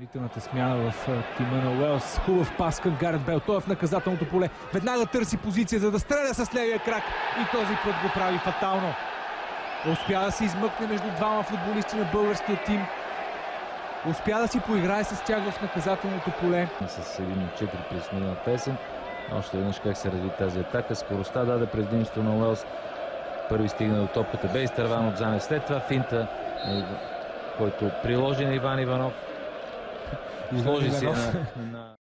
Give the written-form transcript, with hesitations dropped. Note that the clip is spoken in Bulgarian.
Допълнителната смяна в тима на Уелс. Хубав пас към Гарет Бейл. Той е в наказателното поле. Веднага търси позиция, за да стреля с левия крак. И този път го прави фатално. Успя да се измъкне между двама футболисти на българския тим. Успя да си поиграе с тях в наказателното поле. С 1 от 4 присъединена песен. Още веднъж как се разви тази атака. Скоростта даде предимство на Уелс. Първи стигна до топката, бе изтърван от Занев. След това финта, който приложи на Иван Иванов. Изложи се на